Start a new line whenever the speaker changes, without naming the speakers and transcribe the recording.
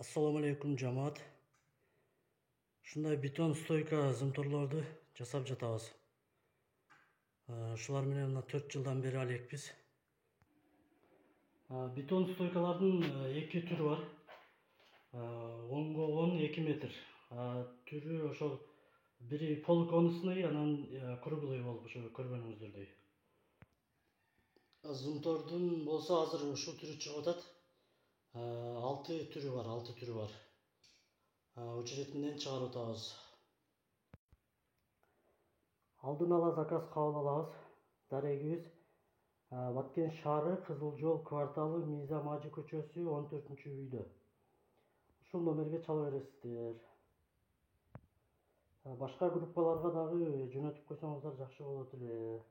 Assalamu alaikum жамаат. Ушундай бетон стойка зымторлорду жасап жатабыз. Ушулар менен мына 4 жылдан бери алекпиз. Бетон стойкалардын эки түрү бар. 10 2 метр. Түрү ошол бири полуконусный, анан круглый болуп ошо көргөнүңүздөрдөй. Зымтордун болсо азыр ушул түрү чыгып атат. 6 түрү бар. Учретинден чыгарып атабыз. Алдын ала заказ кабыл алабыз. Дарегибиз Баткен шаары, Кызыл жол кварталы, Мизам Ажы көчөсү 14-үйдө. Ушул номерге чала бересиздер. Башка группаларга дагы жөнөтүп койсоңуздар жакшы болот эле.